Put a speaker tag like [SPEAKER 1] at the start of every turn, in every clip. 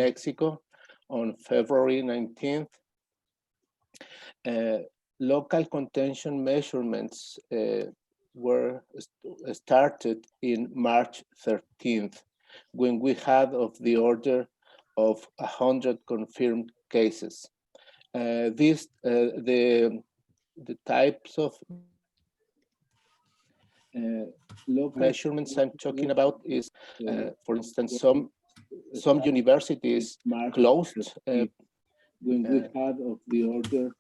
[SPEAKER 1] Mexico on February 19th. Local contention measurements were started in March 13th, when we had of the order of 100 confirmed cases. The types of measurements I'm talking about is, for instance, some universities closed. When we had of the order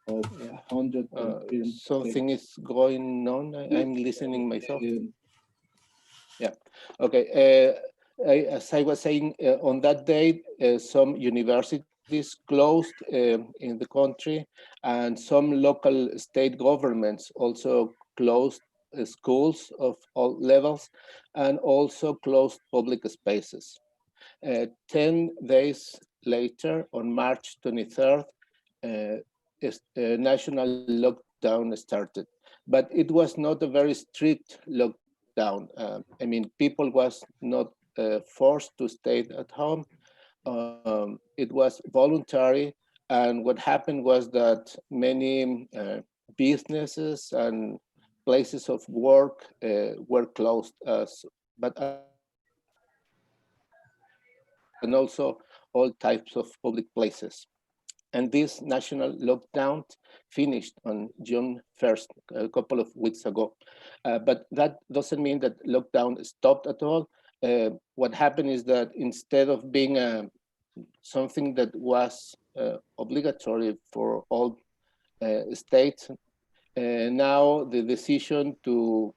[SPEAKER 1] of 100. Something is going on. I'm listening myself. Yeah. Okay. As I was saying, on that day, some universities closed in the country, and some local state governments also closed schools of all levels, and also closed public spaces. 10 days later, on March 23rd, a national lockdown started. But it was not a very strict lockdown. I mean, people was not forced to stay at home. It was voluntary. And what happened was that many businesses and places of work were closed, and also all types of public places. And this national lockdown finished on June 1st, a couple of weeks ago. But that doesn't mean that lockdown stopped at all. What happened is that instead of being something that was obligatory for all states, now the decision to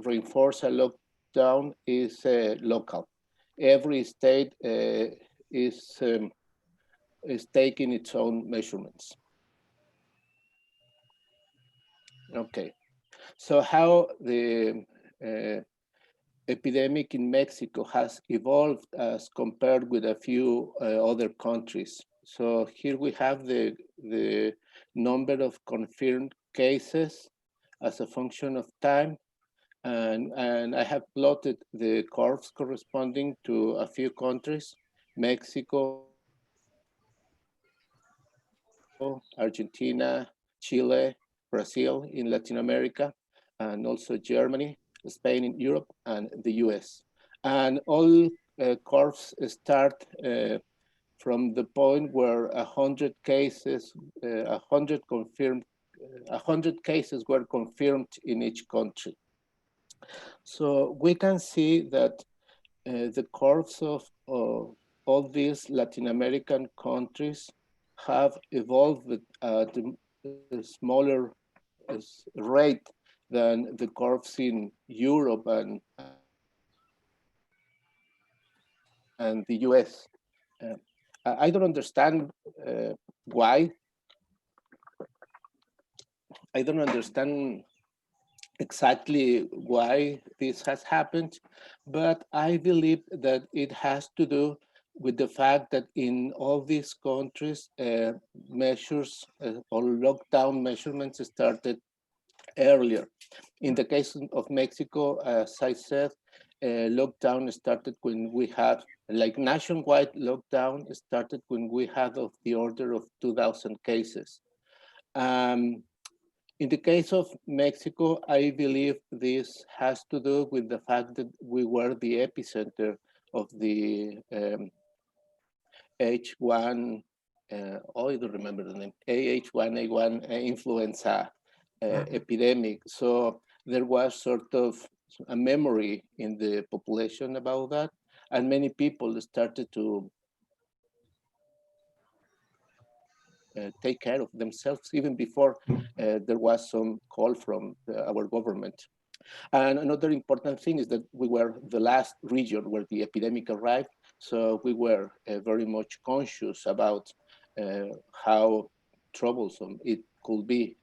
[SPEAKER 1] reinforce a lockdown is local. Every state is taking its own measurements. Okay, so how the epidemic in Mexico has evolved as compared with a few other countries. So here we have the number of confirmed cases as a function of time. And I have plotted the curves corresponding to a few countries: Mexico, Argentina, Chile, Brazil in Latin America, and also Germany, Spain in Europe, and the US. And all curves start from the point where 100 cases, 100 cases were confirmed in each country. So we can see that the curves of all these Latin American countries have evolved at a smaller rate than the curves in Europe and the US. I don't understand why. I don't understand exactly why this has happened, but I believe that it has to do with the fact that in all these countries, measures or lockdown measurements started earlier. In the case of Mexico, as I said, lockdown started when we had, like nationwide lockdown started when we had of the order of 2,000 cases. In the case of Mexico, I believe this has to do with the fact that we were the epicenter of the H1, I don't remember the name, AH1N1 influenza epidemic. So there was sort of a memory in the population about that, and many people started to take care of themselves even before there was some call from our government. And another important thing is that we were the last region where the epidemic arrived, so we were very much conscious about how troublesome it could be.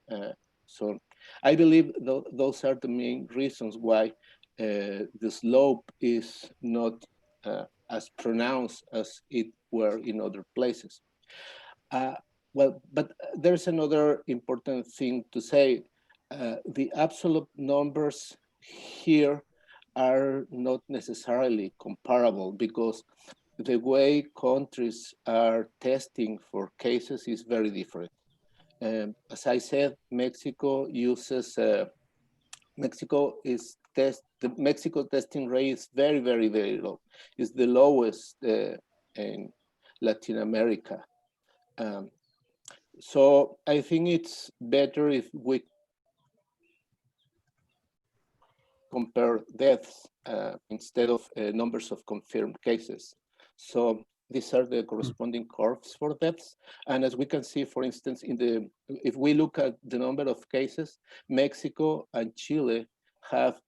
[SPEAKER 1] So I believe those are the main reasons why the slope is not as pronounced as it were in other places. Well, but there's another important thing to say. The absolute numbers here are not necessarily comparable because the way countries are testing for cases is very different. As I said, Mexico uses, the Mexico testing rate is very, very, very low. It's the lowest in Latin America. So I think it's better if we compare deaths instead of numbers of confirmed cases. So these are the corresponding curves for deaths. And as we can see, for instance, if we look at the number of cases, Mexico and Chile have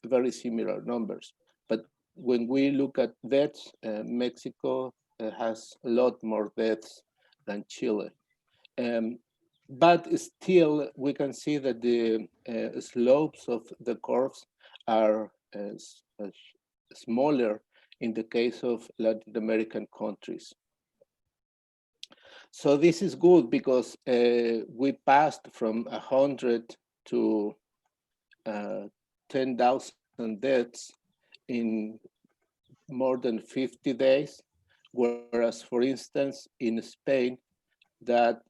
[SPEAKER 1] very similar numbers. But when we look at deaths, Mexico has a lot more deaths than Chile. But still, we can see that the slopes of the curves are smaller in the case of Latin American countries. So this is good because we passed from 100 to 10,000 deaths in more than 50 days, whereas, for instance, in Spain, that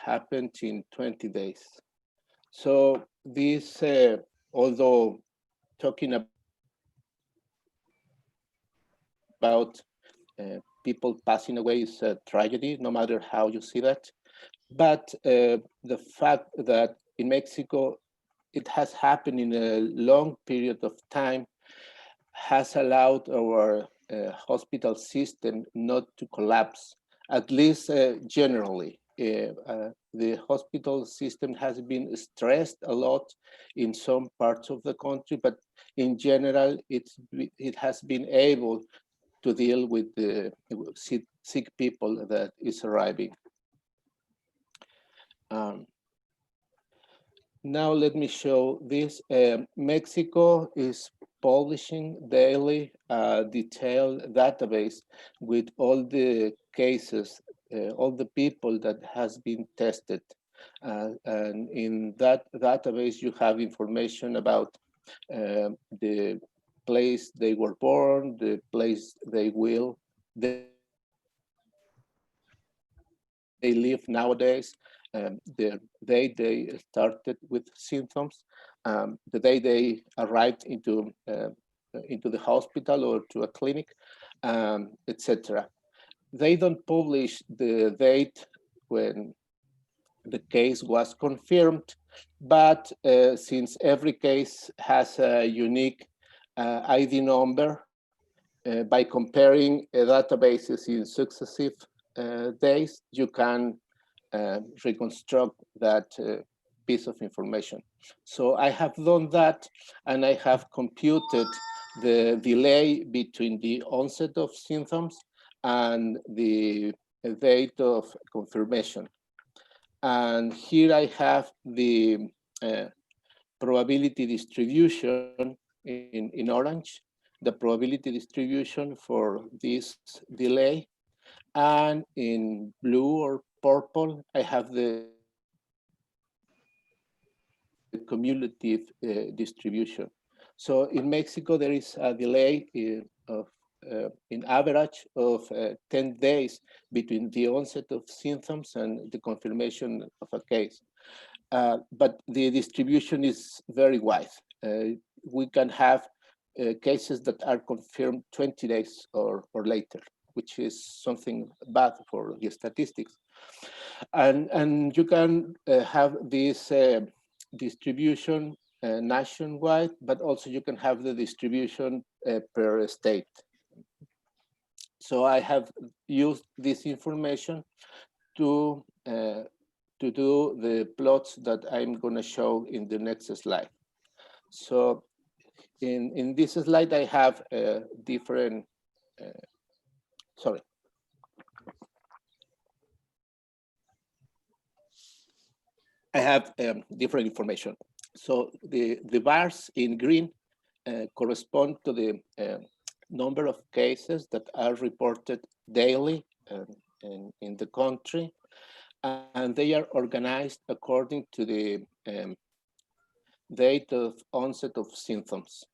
[SPEAKER 1] happened in 20 days. So this, although talking about people passing away is a tragedy, no matter how you see that. But the fact that in Mexico, it has happened in a long period of time has allowed our hospital system not to collapse, at least generally. The hospital system has been stressed a lot in some parts of the country, but in general, it has been able to deal with the sick people that is arriving. Now let me show this. Mexico is publishing daily a detailed database with all the cases, all the people that has been tested. And in that database, you have information about the place they were born, the place they live nowadays, the day they started with symptoms, the day they arrived into the hospital or to a clinic, etc. They don't publish the date when the case was confirmed, but since every case has a unique ID number, by comparing databases in successive days, you can reconstruct that piece of information. So I have done that, and I have computed the delay between the onset of symptoms and the date of confirmation. And here I have the probability distribution in orange, the probability distribution for this delay. And in blue or purple, I have the cumulative distribution. So in Mexico, there is a delay in average of 10 days between the onset of symptoms and the confirmation of a case. But the distribution is very wide. We can have cases that are confirmed 20 days or later, which is something bad for the statistics. And you can have this distribution nationwide, but also you can have the distribution per state. So I have used this information to do the plots that I'm going to show in the next slide. So in this slide, I have different, sorry. I have different information. So the bars in green correspond to the number of cases that are reported daily in the country, and they are organized according to the date of onset of symptoms.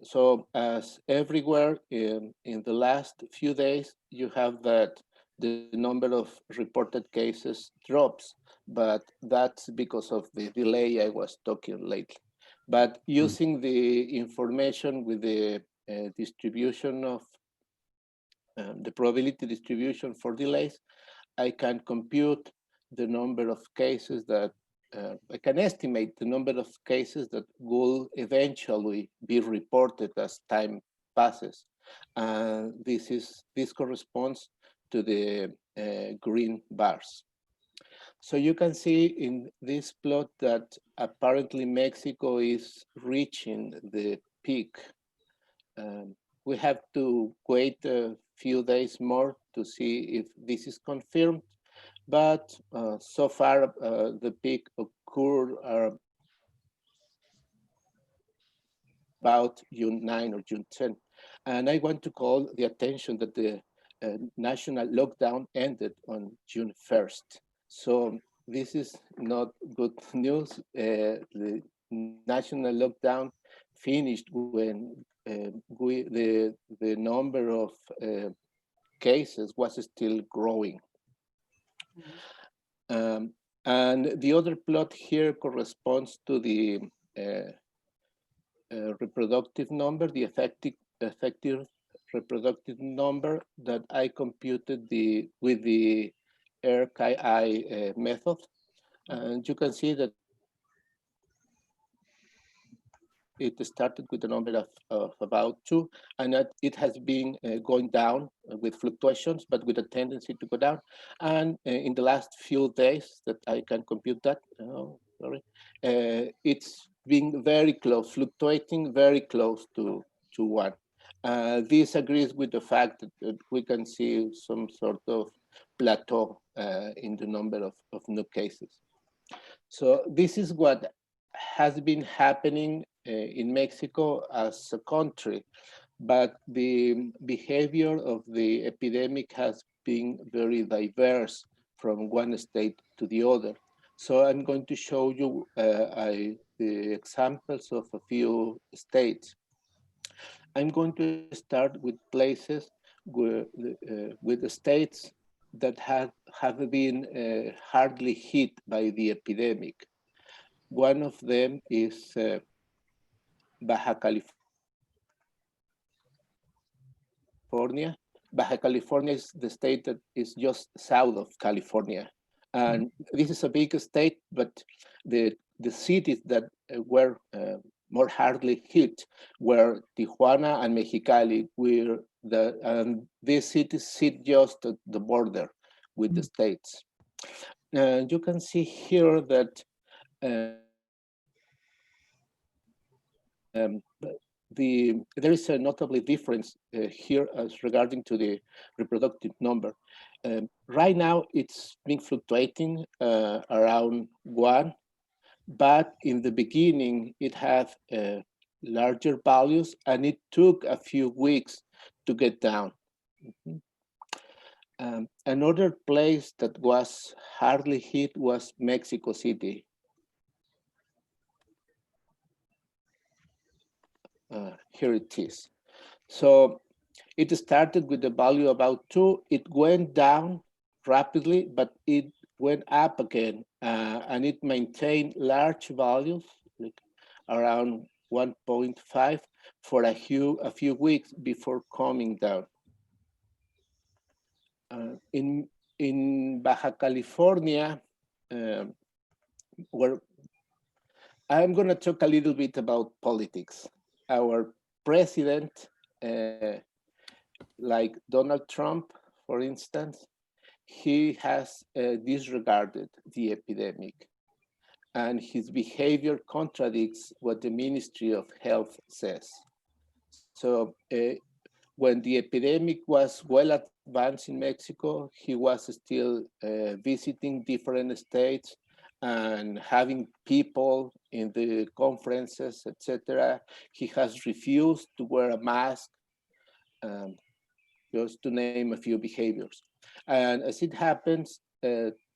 [SPEAKER 1] So as everywhere in the last few days, you have that the number of reported cases drops, but that's because of the delay I was talking lately. But using the information with the distribution of the probability distribution for delays, I can compute the number of cases that I can estimate the number of cases that will eventually be reported as time passes. This corresponds to the green bars. So you can see in this plot that apparently Mexico is reaching the peak. We have to wait a few days more to see if this is confirmed, but so far the peak occurred about June 9 or June 10. And I want to call the attention that the national lockdown ended on June 1st. So this is not good news. The national lockdown finished when the number of cases was still growing. And the other plot here corresponds to the reproductive number, the effective reproductive number that I computed with the RKI method. And you can see that it started with a number of about 2, and that it has been going down with fluctuations, but with a tendency to go down. And in the last few days that I can compute that, it's been very close, fluctuating very close to 1. This agrees with the fact that we can see some sort of plateau in the number of new cases. So this is what has been happening in Mexico as a country, but the behavior of the epidemic has been very diverse from one state to the other. So I'm going to show you the examples of a few states. I'm going to start with places with the states that have been hardly hit by the epidemic. One of them is Baja California. Baja California is the state that is just south of California. And this is a big state, but the cities that were more hardly hit were Tijuana and Mexicali, and these cities sit just at the border with the states. You can see here that there is a notable difference here as regarding to the reproductive number. Right now, it's been fluctuating around 1, but in the beginning, it had larger values, and it took a few weeks to get down. Another place that was hardly hit was Mexico City. Here it is. So it started with the value about 2. It went down rapidly, but it went up again, and it maintained large values, like around 1.5, for a few weeks before coming down. In Baja California, where I'm going to talk a little bit about politics. Our president, like Donald Trump, for instance, he has disregarded the epidemic, and his behavior contradicts what the Ministry of Health says. So when the epidemic was well advanced in Mexico, he was still visiting different states and having people in the conferences, etc. He has refused to wear a mask, just to name a few behaviors. And as it happens,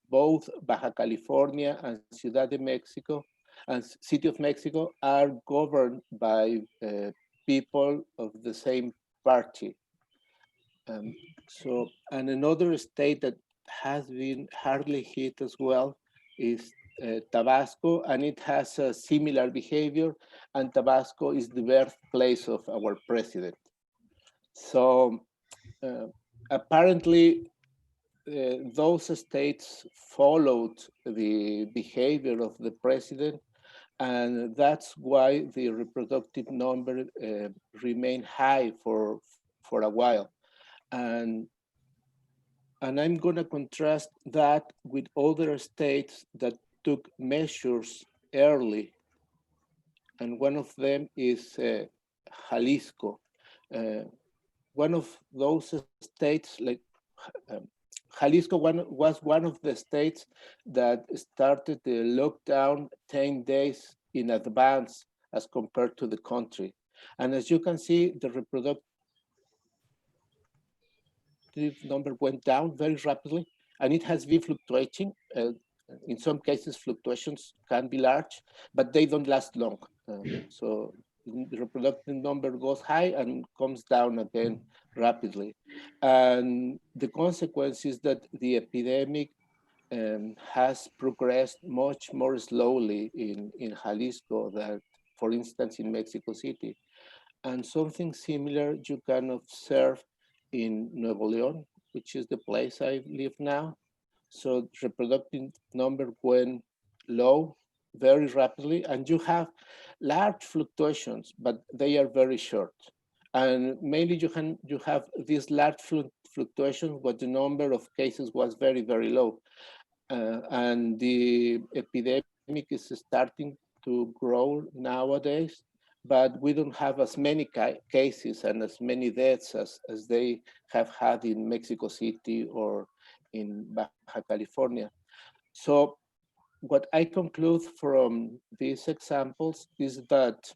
[SPEAKER 1] both Baja California and Ciudad de Mexico and City of Mexico are governed by people of the same party. And another state that has been hardly hit as well is Tabasco, and it has a similar behavior, and Tabasco is the birthplace of our president. So apparently, those states followed the behavior of the president, and that's why the reproductive number remained high for a while. And I'm going to contrast that with other states that took measures early. And one of them is Jalisco. One of those states, like Jalisco was one of the states that started the lockdown 10 days in advance as compared to the country. And as you can see, the reproductive number went down very rapidly, and it has been fluctuating. In some cases, fluctuations can be large, but they don't last long. So the reproductive number goes high and comes down again rapidly. And the consequence is that the epidemic has progressed much more slowly in Jalisco than, for instance, in Mexico City. And something similar you can observe in Nuevo León, which is the place I live now. So reproductive number went low very rapidly, and you have large fluctuations, but they are very short. And mainly you have these large fluctuations, but the number of cases was very, very low. And the epidemic is starting to grow nowadays, but we don't have as many cases and as many deaths as they have had in Mexico City or in Baja California. So what I conclude from these examples is that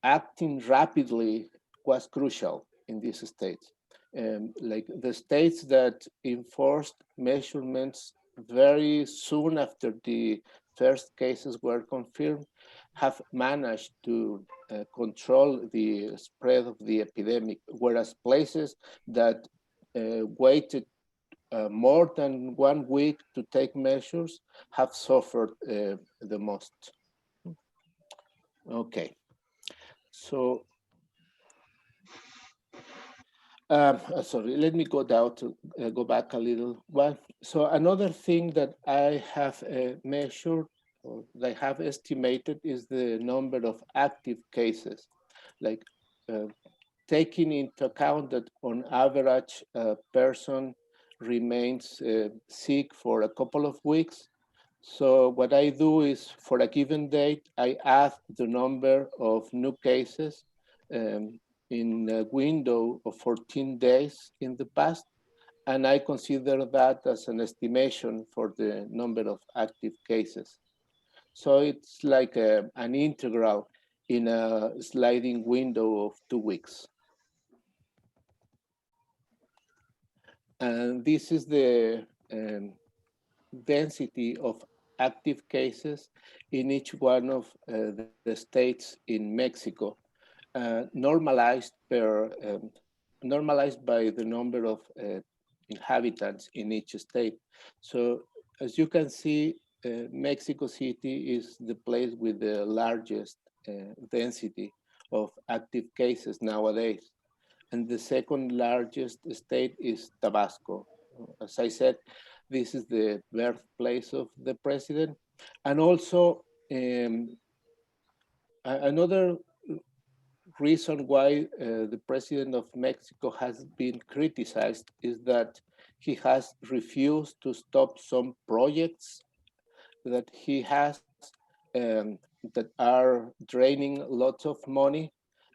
[SPEAKER 1] acting rapidly was crucial in these states. Like the states that enforced measurements very soon after the first cases were confirmed have managed to control the spread of the epidemic, whereas places that waited more than 1 week to take measures have suffered the most. Okay, so sorry, let me go down to go back a little one. So another thing that I have measured or that I have estimated is the number of active cases, like taking into account that on average a person remains sick for a couple of weeks. So what I do is for a given date, I add the number of new cases in a window of 14 days in the past, and I consider that as an estimation for the number of active cases. So it's like an integral in a sliding window of 2 weeks. And this is the density of active cases in each one of the states in Mexico, normalized by the number of inhabitants in each state. So as you can see, Mexico City is the place with the largest density of active cases nowadays. And the second largest state is Tabasco. As I said, this is the birthplace of the president. And also another reason why the president of Mexico has been criticized is that he has refused to stop some projects that he has that are draining lots of money,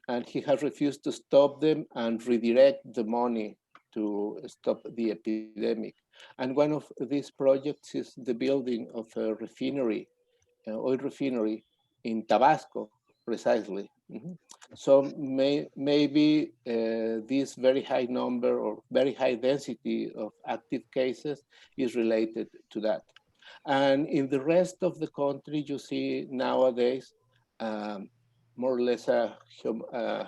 [SPEAKER 1] and he has refused to stop them and redirect the money to stop the epidemic. And one of these projects is the building of a refinery, oil refinery in Tabasco, precisely. So maybe this very high number or very high density of active cases is related to that. And in the rest of the country, you see nowadays more or less a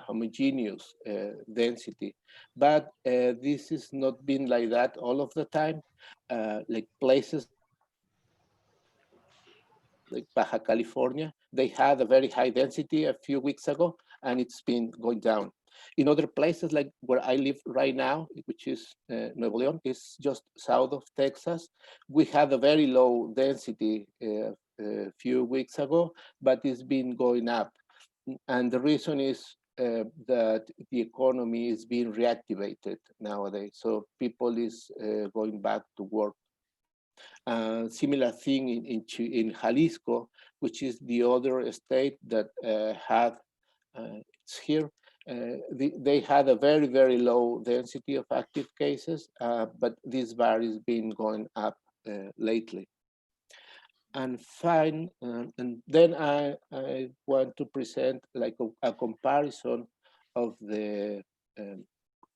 [SPEAKER 1] homogeneous density. But this has not been like that all of the time. Like places like Baja California, they had a very high density a few weeks ago, and it's been going down. In other places, like where I live right now, which is Nuevo León, is just south of Texas, we had a very low density a few weeks ago, but it's been going up. And the reason is that the economy is being reactivated nowadays. So people is going back to work. Similar thing in Jalisco, which is the other state that it's here. They had a very, very low density of active cases, but this bar is been going up lately. And fine, and then I want to present like a comparison of the um,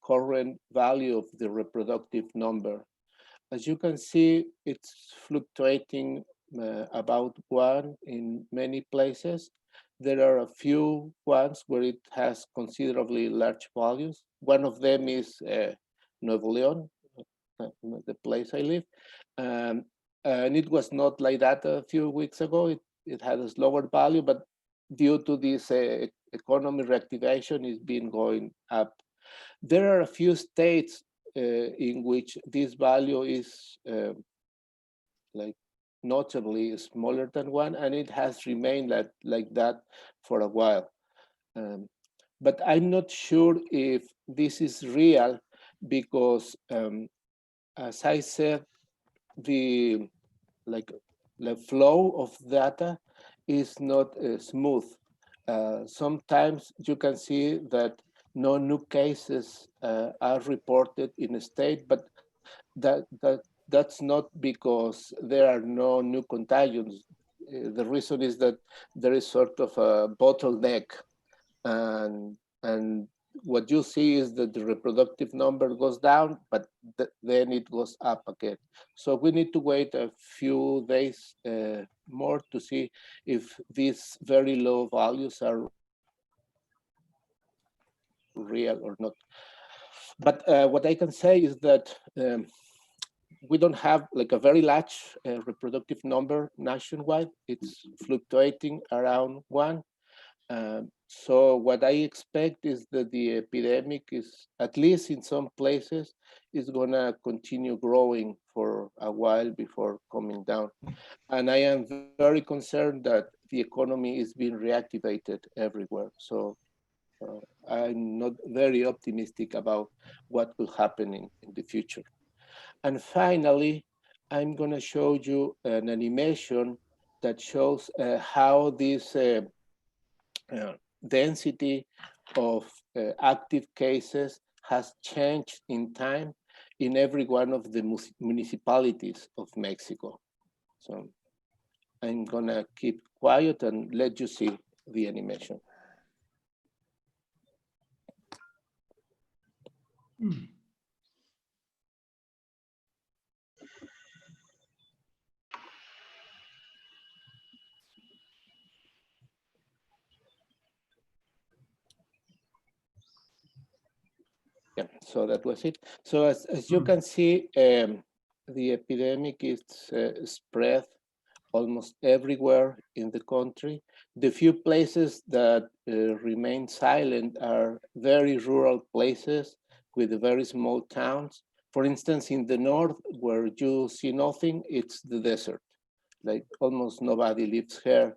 [SPEAKER 1] current value of the reproductive number. As you can see, it's fluctuating about one in many places. There are a few ones where it has considerably large values. One of them is Nuevo León, the place I live. Um, and it was not like that a few weeks ago. It had a slower value, but due to this economy reactivation, it's been going up. There are a few states in which this value is like notably smaller than one, and it has remained like that for a while. Um, but I'm not sure if this is real because, as I said, the like the flow of data is not smooth. Sometimes you can see that no new cases are reported in a state, but that's not because there are no new contagions. The reason is that there is sort of a bottleneck, and and what you see is that the reproductive number goes down, but then it goes up again. So we need to wait a few days more to see if these very low values are real or not. But what I can say is that we don't have like a very large reproductive number nationwide. It's fluctuating around one. So what I expect is that the epidemic is, at least in some places, is gonna continue growing for a while before coming down. And I am very concerned that the economy is being reactivated everywhere. So I'm not very optimistic about what will happen in the future. And finally, I'm gonna show you an animation that shows how this density of active cases has changed in time in every one of the municipalities of Mexico. So I'm gonna keep quiet and let you see the animation. Yeah, so that was it. So as you can see, the epidemic is spread almost everywhere in the country. The few places that remain silent are very rural places with very small towns. For instance, in the north, where you see nothing, it's the desert. Like almost nobody lives here.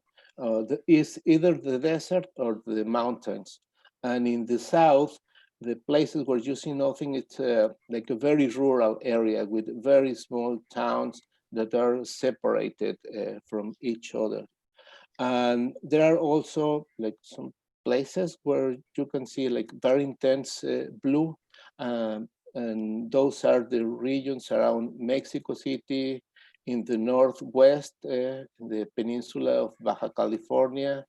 [SPEAKER 1] It's either the desert or the mountains. And in the south, the places where you see nothing, it's like a very rural area with very small towns that are separated from each other. And there are also like some places where you can see like very intense blue. And those are the regions around Mexico City, in the northwest, in the peninsula of Baja California,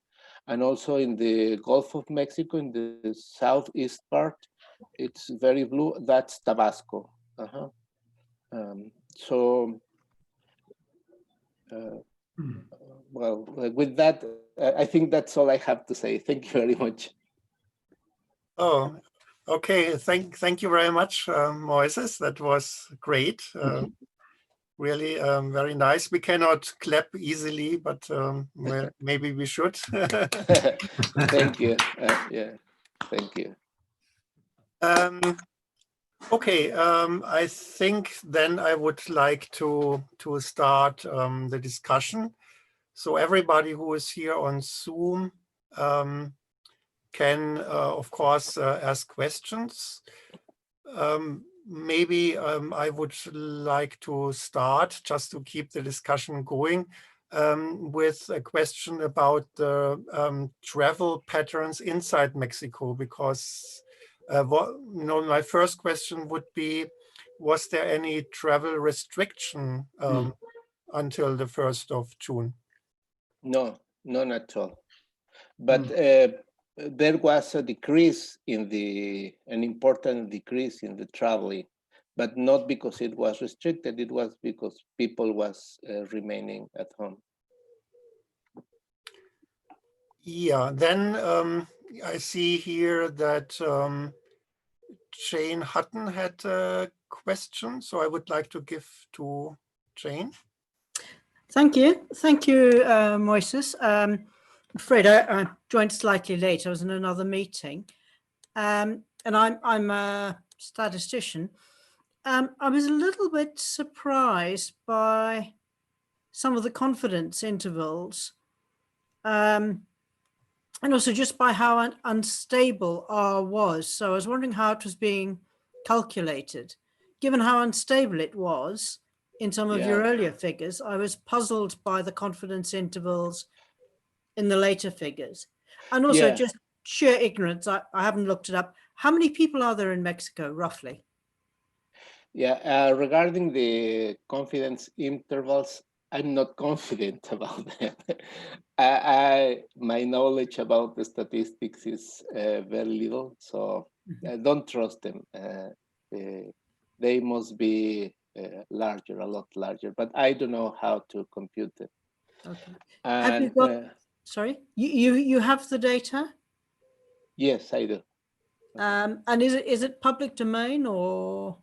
[SPEAKER 1] and also in the Gulf of Mexico, in the southeast part. It's very blue. That's Tabasco. So Well, with that, I think that's all I have to say. Thank you very much.
[SPEAKER 2] Oh, okay. Thank you very much, Moises. That was great. Really very nice. We cannot clap easily, but maybe we should.
[SPEAKER 1] Thank you. Yeah, thank you.
[SPEAKER 2] Okay, I think then I would like to start the discussion. So everybody who is here on Zoom can, of course, ask questions. Maybe I would like to start, just to keep the discussion going, with a question about the travel patterns inside Mexico, because my first question would be, was there any travel restriction until the 1st of June?
[SPEAKER 1] No, none at all. But there was a decrease in an important decrease in the traveling, but not because it was restricted. It was because people was remaining at home.
[SPEAKER 2] Yeah, then I see here that Jane Hutton had a question, so I would like to give to Jane.
[SPEAKER 3] Thank you, Moises. I'm afraid I joined slightly late. I was in another meeting, and I'm a statistician. I was a little bit surprised by some of the confidence intervals, and also just by how unstable R was. So I was wondering how it was being calculated. Given how unstable it was in some of your earlier figures, I was puzzled by the confidence intervals in the later figures. And also just sheer ignorance, I haven't looked it up. How many people are there in Mexico, roughly?
[SPEAKER 1] Yeah, regarding the confidence intervals, I'm not confident about them. My knowledge about the statistics is very little, so I don't trust them. They must be larger, a lot larger, but I don't know how to compute them.
[SPEAKER 3] Okay.
[SPEAKER 1] And,
[SPEAKER 3] have you got? Sorry, you have the data?
[SPEAKER 1] Yes, I do.
[SPEAKER 3] And is it public domain or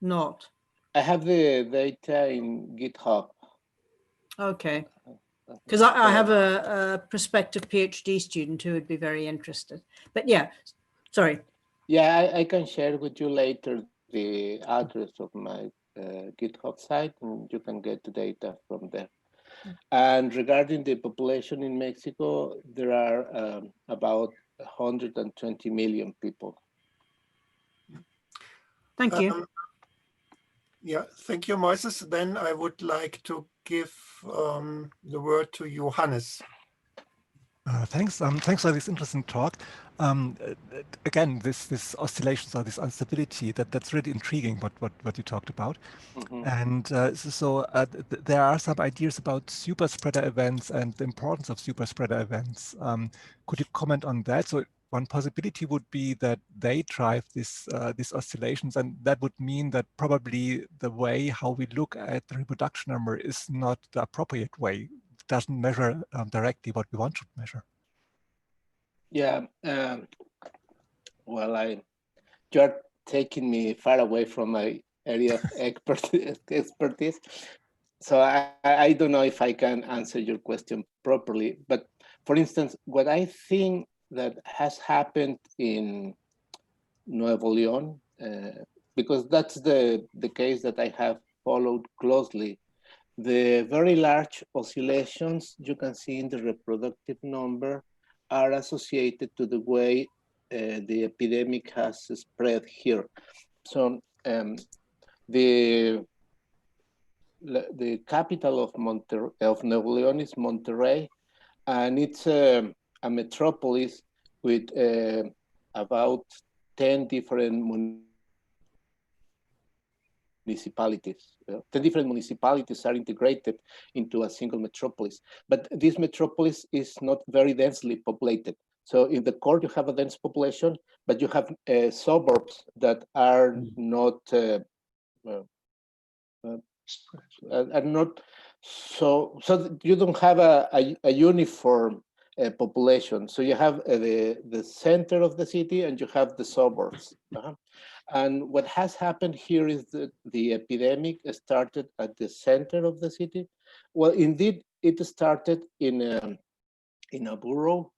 [SPEAKER 3] not?
[SPEAKER 1] I have the data in GitHub.
[SPEAKER 3] Okay. Because I have a prospective PhD student who would be very interested. But yeah, sorry.
[SPEAKER 1] Yeah, I can share with you later the address of my GitHub site, and you can get the data from there. And regarding the population in Mexico, there are about 120 million people.
[SPEAKER 3] Thank you.
[SPEAKER 2] Yeah, thank you, Moises. Then I would like to give the word to Johannes.
[SPEAKER 4] Thanks for this interesting talk. Again, this oscillations or this instability, that's really intriguing what you talked about. And there are some ideas about super spreader events and the importance of super spreader events. Could you comment on that? So one possibility would be that they drive these oscillations, and that would mean that probably the way how we look at the reproduction number is not the appropriate way. Doesn't measure directly what we want to measure.
[SPEAKER 1] Yeah, well, you're taking me far away from my area of expertise. So I don't know if I can answer your question properly. But for instance, what I think that has happened in Nuevo León, because that's the case that I have followed closely, the very large oscillations you can see in the reproductive number are associated to the way the epidemic has spread here. So the capital of Nuevo León is Monterrey, and it's a metropolis with about 10 different municipalities. 10 different municipalities are integrated into a single metropolis. But this metropolis is not very densely populated. So in the core, you have a dense population, but you have suburbs that are not So you don't have a uniform population. So you have the center of the city and you have the suburbs. And what has happened here is that the epidemic started at the center of the city. Well, indeed, it started in a borough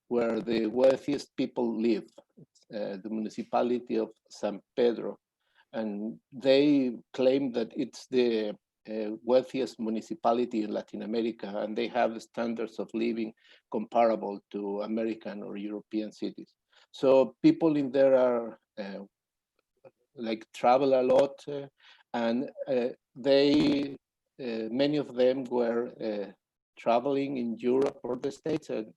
[SPEAKER 1] where the wealthiest people live, the municipality of San Pedro. And they claim that it's the wealthiest municipality in Latin America, and they have standards of living comparable to American or European cities. So people in there are like travel a lot, and they many of them were traveling in Europe or the States, and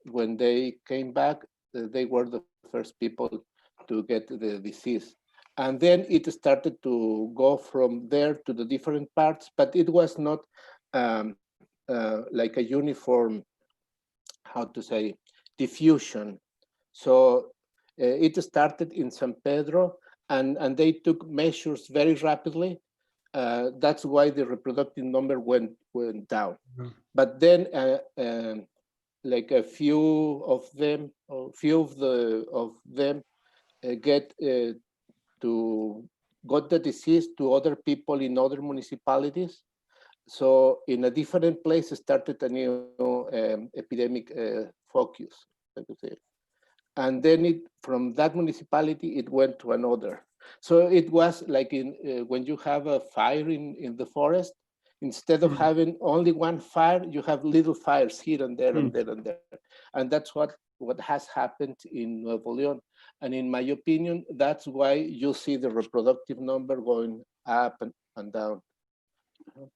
[SPEAKER 1] when they came back, they were the first people to get the disease. And then it started to go from there to the different parts, but it was not like a uniform, how to say, diffusion. So it started in San Pedro, and they took measures very rapidly. That's why the reproductive number went down. Mm-hmm. But then like a few of them got the disease to other people in other municipalities. So in a different place started a new epidemic focus, I could say. And then from that municipality, it went to another. So it was like when you have a fire in the forest, instead of having only one fire, you have little fires here and there and there and there. And that's what has happened in Nuevo León. And in my opinion, that's why you see the reproductive number going up and down.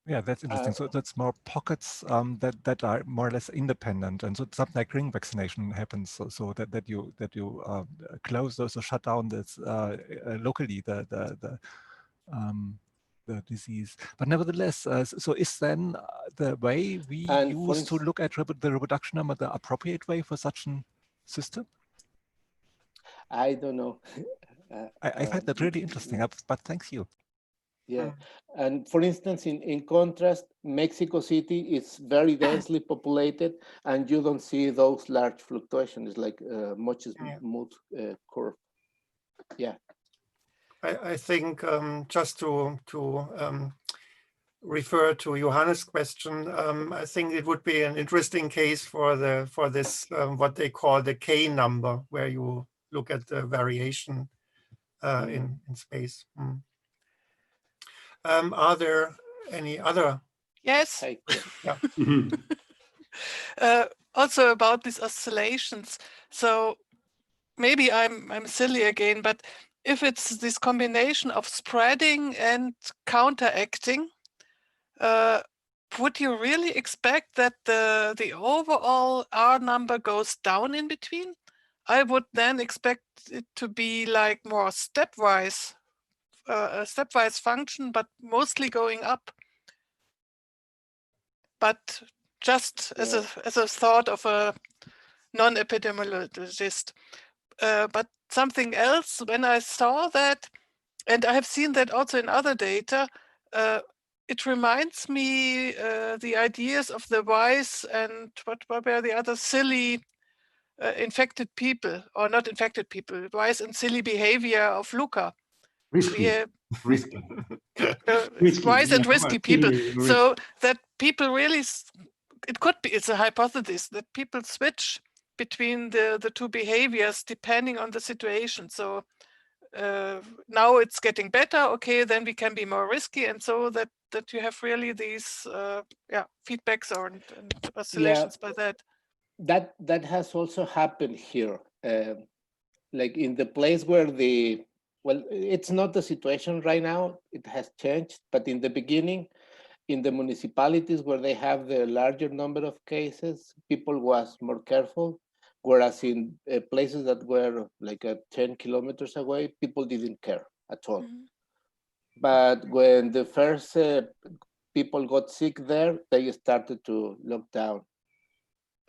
[SPEAKER 4] Yeah, that's interesting. So that's more pockets that are more or less independent, and so something like ring vaccination happens. So that you close those or shut down this locally the disease. But nevertheless, so is then the way we use to look at the reproduction number the appropriate way for such a system?
[SPEAKER 1] I don't know.
[SPEAKER 4] I find that really interesting, but thanks you.
[SPEAKER 1] Yeah, and for instance, in contrast, Mexico City is very densely populated, and you don't see those large fluctuations like much smooth curve. Yeah,
[SPEAKER 2] I think just to refer to Johannes' question, I think it would be an interesting case for this what they call the K number, where you look at the variation in space. Are there any other?
[SPEAKER 5] Yes.
[SPEAKER 2] Yeah.
[SPEAKER 5] Also about these oscillations. So maybe I'm silly again, but if it's this combination of spreading and counteracting, would you really expect that the overall R number goes down in between? I would then expect it to be like more stepwise, a stepwise function, but mostly going up. But just as a thought of a non-epidemiologist. But something else, when I saw that, and I have seen that also in other data, it reminds me the ideas of the wise and what were the other silly infected people, or not infected people, wise and silly behavior of Luca.
[SPEAKER 6] Risky.
[SPEAKER 5] Wise and risky people. So that people really, it could be, it's a hypothesis that people switch between the two behaviors depending on the situation. So now it's getting better, okay, then we can be more risky, and so that you have really these feedbacks and oscillations by that.
[SPEAKER 1] That has also happened here, like in the place where it's not the situation right now, it has changed, but in the beginning, in the municipalities where they have the larger number of cases, people was more careful, whereas in places that were like 10 kilometers away, people didn't care at all. But when the first people got sick there, they started to lock down.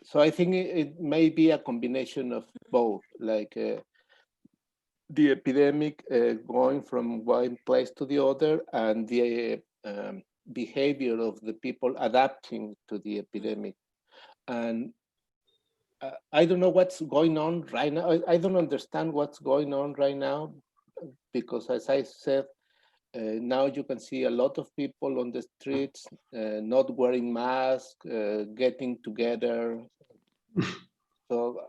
[SPEAKER 1] So I think it may be a combination of both, like the epidemic going from one place to the other, and the behavior of the people adapting to the epidemic. And I don't know what's going on right now. I don't understand what's going on right now, because as I said, now you can see a lot of people on the streets not wearing masks, getting together. So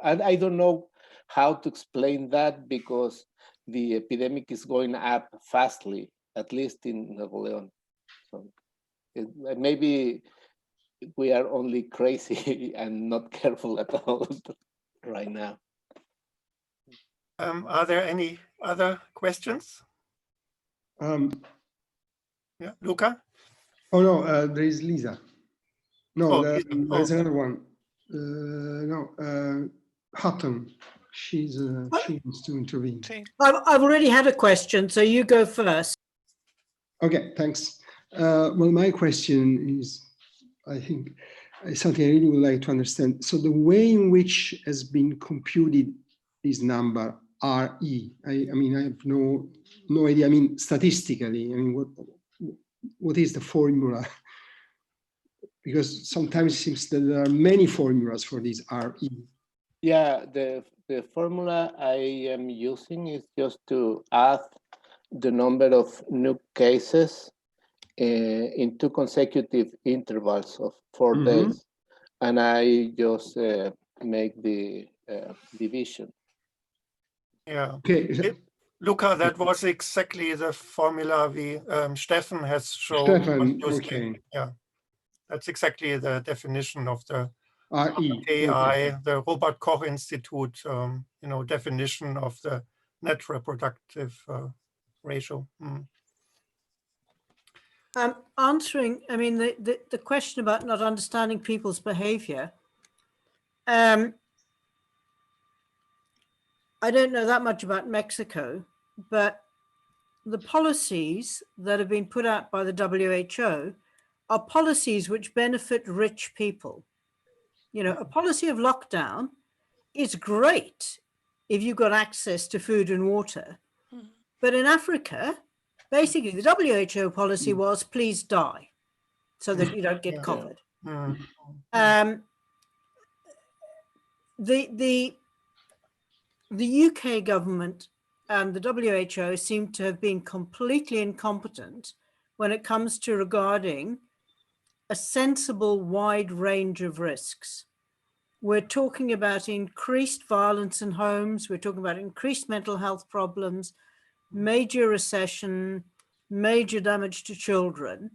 [SPEAKER 1] I don't know how to explain that, because the epidemic is going up fastly, at least in Nuevo León. So maybe we are only crazy and not careful at all right now.
[SPEAKER 2] Are there any other questions? Yeah, Luca?
[SPEAKER 6] Oh no, there is Lisa. No,
[SPEAKER 2] Lisa.
[SPEAKER 6] there's another one. No, Hutton. She wants to intervene.
[SPEAKER 3] I've already had a question, so you go first.
[SPEAKER 6] Okay, thanks. Well, my question is, I think, something I really would like to understand. So the way in which has been computed this number RE, I mean, I have no idea. I mean, statistically, I mean, what is the formula? Because sometimes it seems that there are many formulas for this RE.
[SPEAKER 1] Yeah, the formula I am using is just to add the number of new cases in 2 consecutive intervals of 4 days, and I just make the division.
[SPEAKER 2] Yeah.
[SPEAKER 6] Okay.
[SPEAKER 2] Luca, that was exactly the formula we Stefan has shown.
[SPEAKER 6] Stefan, okay.
[SPEAKER 2] Yeah, that's exactly the definition of the
[SPEAKER 6] RE.
[SPEAKER 2] AI, the Robert Koch Institute, definition of the net reproductive ratio.
[SPEAKER 3] Answering, I mean, the question about not understanding people's behavior. I don't know that much about Mexico, but the policies that have been put out by the WHO are policies which benefit rich people. You know, a policy of lockdown is great if you've got access to food and water. But in Africa, basically the WHO policy was please die so that you don't get COVID. The UK government and the WHO seem to have been completely incompetent when it comes to regarding a sensible wide range of risks. We're talking about increased violence in homes. We're talking about increased mental health problems, major recession, major damage to children.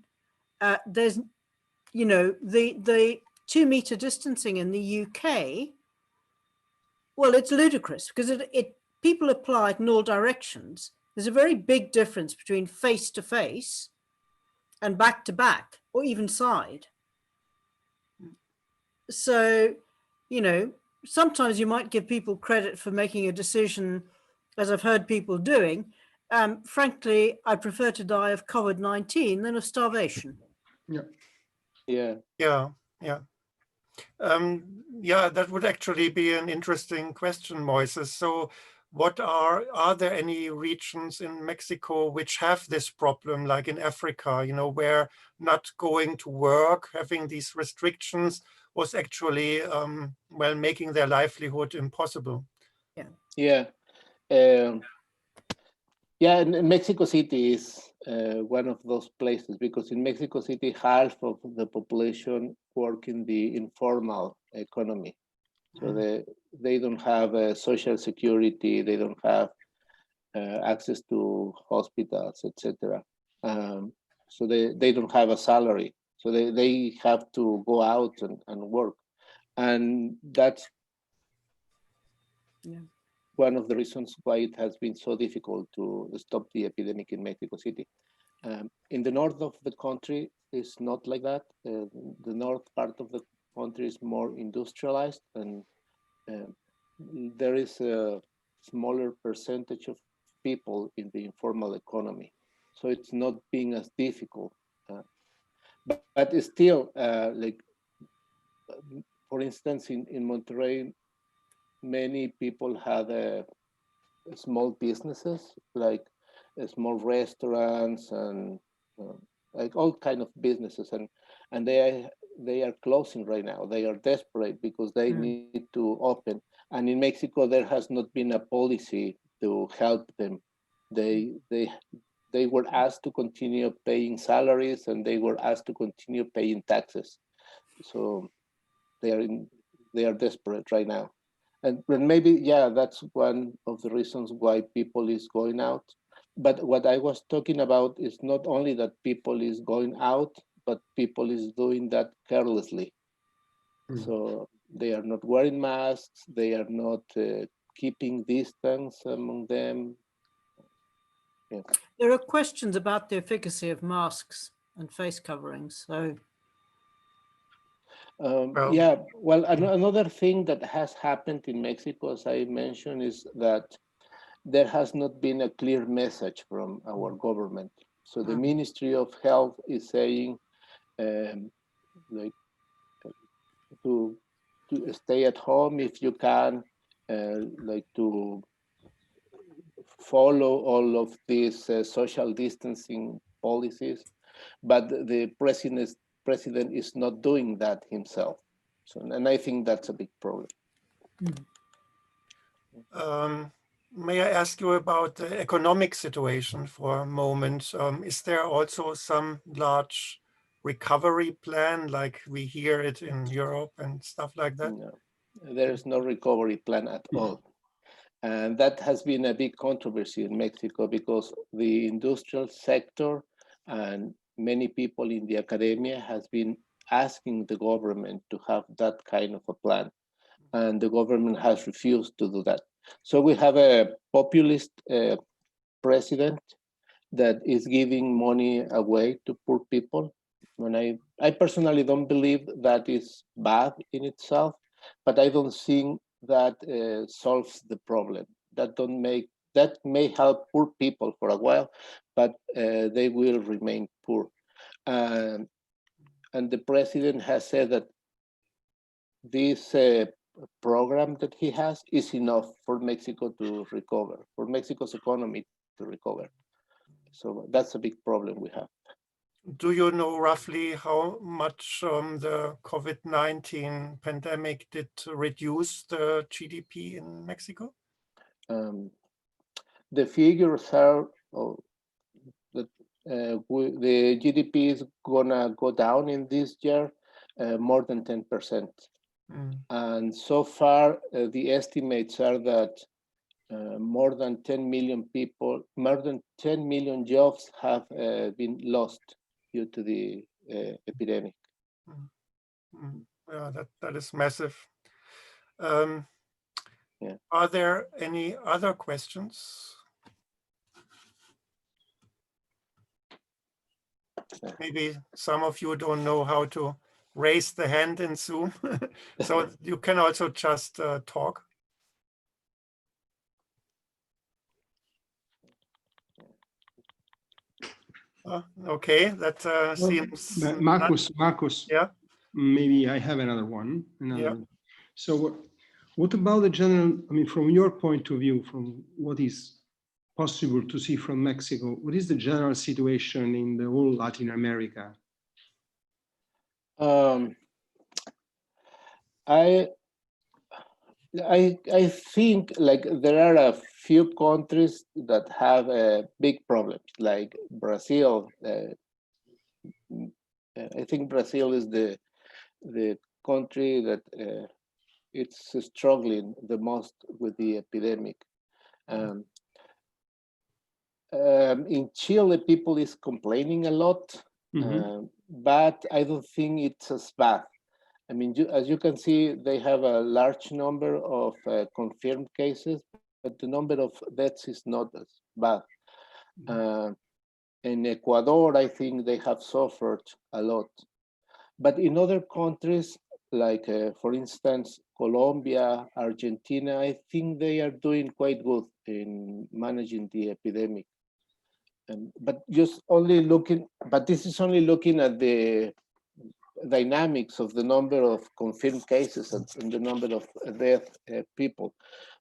[SPEAKER 3] There's, you know, the 2 meter distancing in the UK. Well, it's ludicrous because people apply it in all directions. There's a very big difference between face to face and back to back, or even side. So, you know, sometimes you might give people credit for making a decision, as I've heard people doing. Frankly, I prefer to die of COVID-19 than of starvation.
[SPEAKER 1] Yeah.
[SPEAKER 2] That would actually be an interesting question, Moises. So what are there any regions in Mexico which have this problem, like in Africa, you know, where not going to work, having these restrictions was actually, making their livelihood impossible?
[SPEAKER 1] Yeah. And Mexico City is one of those places, because in Mexico City, half of the population work in the informal economy. So they don't have social security, they don't have access to hospitals, etc. So they don't have a salary. So they have to go out and work. And that's one of the reasons why it has been so difficult to stop the epidemic in Mexico City. In the north of the country, it's not like that. The north part of the country is more industrialized, and there is a smaller percentage of people in the informal economy. So it's not being as difficult. But it's still, for instance, in Monterrey, many people had small businesses, like small restaurants and like all kind of businesses, and they are closing right now. They are desperate because they need to open. And in Mexico, there has not been a policy to help them. They were asked to continue paying salaries, and they were asked to continue paying taxes. So they are desperate right now. And maybe, yeah, that's one of the reasons why people is going out. But what I was talking about is not only that people is going out, but people is doing that carelessly. So they are not wearing masks, they are not keeping distance among them. Yeah.
[SPEAKER 3] There are questions about the efficacy of masks and face coverings. So,
[SPEAKER 1] yeah, well, another thing that has happened in Mexico, as I mentioned, is that there has not been a clear message from our government. So the Ministry of Health is saying, like, to stay at home if you can, like to follow all of these social distancing policies, but the president is not doing that himself. So, and I think that's a big problem.
[SPEAKER 2] May I ask you about the economic situation for a moment? Is there also some large recovery plan, like we hear it in Europe and stuff like that?
[SPEAKER 1] No, there is no recovery plan at all. And that has been a big controversy in Mexico because the industrial sector and many people in the academia has been asking the government to have that kind of a plan. And the government has refused to do that. So we have a populist president that is giving money away to poor people. When I personally don't believe that is bad in itself, but I don't think that solves the problem. That may help poor people for a while, but they will remain poor. And the president has said that this program that he has is enough for Mexico to recover, for Mexico's economy to recover. So that's a big problem we have.
[SPEAKER 2] Do you know roughly how much the COVID-19 pandemic did reduce the GDP in Mexico?
[SPEAKER 1] The figures are that the GDP is gonna go down in this year more than 10%. And so far, the estimates are that more than 10 million people, more than 10 million jobs have been lost due to the epidemic.
[SPEAKER 2] Yeah, that is massive.
[SPEAKER 1] Yeah.
[SPEAKER 2] Are there any other questions? Maybe some of you don't know how to raise the hand in Zoom, so you can also just talk. Okay, that seems.
[SPEAKER 6] Marcus.
[SPEAKER 2] Yeah.
[SPEAKER 6] Maybe I have another one.
[SPEAKER 2] Yeah.
[SPEAKER 6] So what about the general, I mean, from your point of view, from what is possible to see from Mexico, what is the general situation in the whole Latin America?
[SPEAKER 1] I think like there are a few countries that have big problems, like Brazil. I think Brazil is the country that it's struggling the most with the epidemic. In Chile, people is complaining a lot, but I don't think it's as bad. I mean, as you can see, they have a large number of confirmed cases, but the number of deaths is not as bad. In Ecuador, I think they have suffered a lot. But in other countries, like for instance, Colombia, Argentina, I think they are doing quite good in managing the epidemic. But just only looking, but this is only looking at the dynamics of the number of confirmed cases and the number of dead people.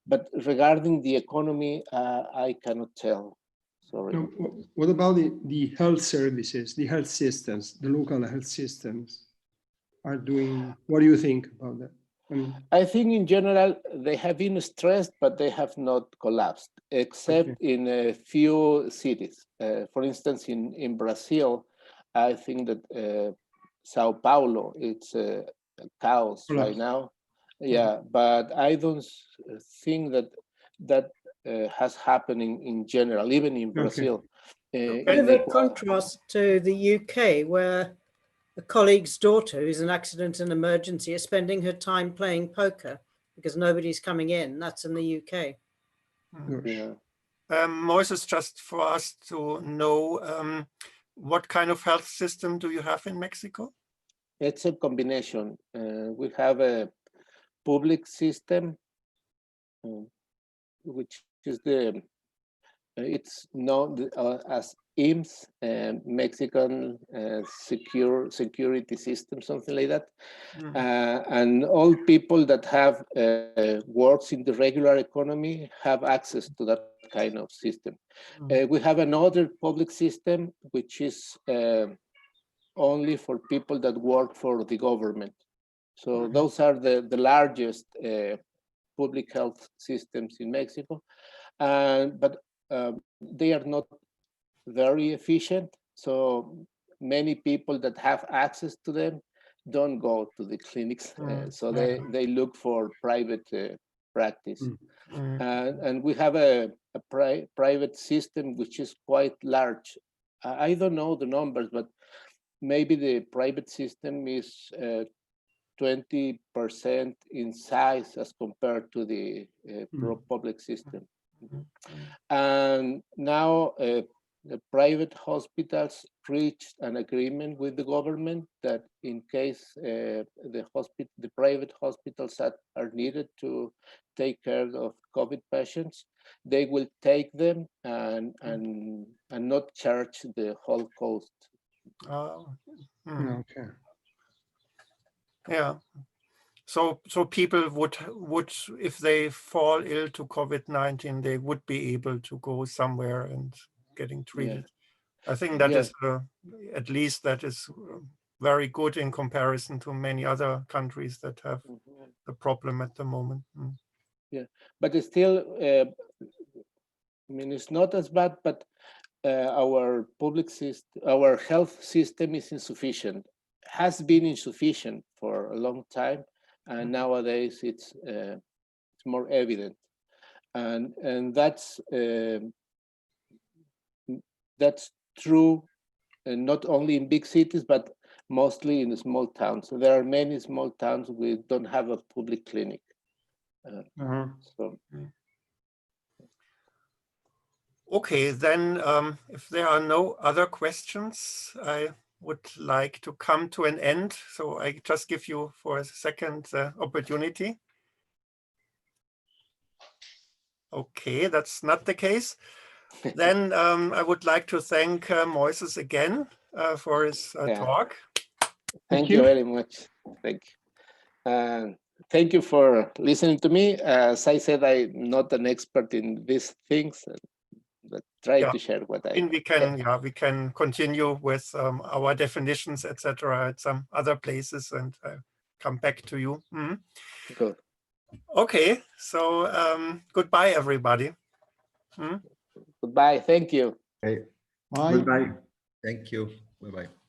[SPEAKER 1] But regarding the economy, I cannot tell. Sorry.
[SPEAKER 6] Now, what about the health services, the health systems, the local health systems are doing? What do you think about that?
[SPEAKER 1] I think in general, they have been stressed, but they have not collapsed, except in a few cities. For instance, in Brazil, I think that Sao Paulo, it's a chaos right now. Yeah, but I don't think that has happened in general, even in Brazil.
[SPEAKER 3] Bit of a contrast to the UK, where a colleague's daughter, who's an accident and emergency, is spending her time playing poker because nobody's coming in. That's in the UK.
[SPEAKER 1] Yeah.
[SPEAKER 2] Moises, just for us to know, what kind of health system do you have in Mexico?
[SPEAKER 1] It's a combination. We have a public system, which is it's known as IMSS, Mexican Security System, something like that. And all people that have works in the regular economy have access to that kind of system. We have another public system, which is only for people that work for the government. So those are the largest public health systems in Mexico. But they are not very efficient. So many people that have access to them don't go to the clinics. So they look for private practice. And we have a private system which is quite large. I don't know the numbers, but maybe the private system is 20% in size as compared to the public system. And now the private hospitals reached an agreement with the government that in case the private hospitals that are needed to take care of COVID patients, they will take them and not charge the whole cost.
[SPEAKER 6] Okay.
[SPEAKER 2] Yeah. So people would if they fall ill to COVID-19, they would be able to go somewhere and getting treated. I think that is at least that is very good in comparison to many other countries that have the problem at the moment.
[SPEAKER 1] Yeah, but it's still, I mean, it's not as bad, but our public system, our health system is insufficient, has been insufficient for a long time. And nowadays it's more evident, and that's true, not only in big cities but mostly in the small towns. So there are many small towns we don't have a public clinic. So.
[SPEAKER 2] Okay, then if there are no other questions, I would like to come to an end. So I just give you for a second opportunity. Okay, that's not the case. Then I would like to thank Moises again for his talk.
[SPEAKER 1] Thank you very much. Thank you. Thank you for listening to me. As I said, I'm not an expert in these things, but try to share what I.
[SPEAKER 2] We can continue with our definitions, etc., at some other places, and come back to you.
[SPEAKER 1] Good.
[SPEAKER 2] Okay, so goodbye, everybody.
[SPEAKER 1] Goodbye. Thank you.
[SPEAKER 7] Okay. Bye. Goodbye. Thank you. Bye-bye.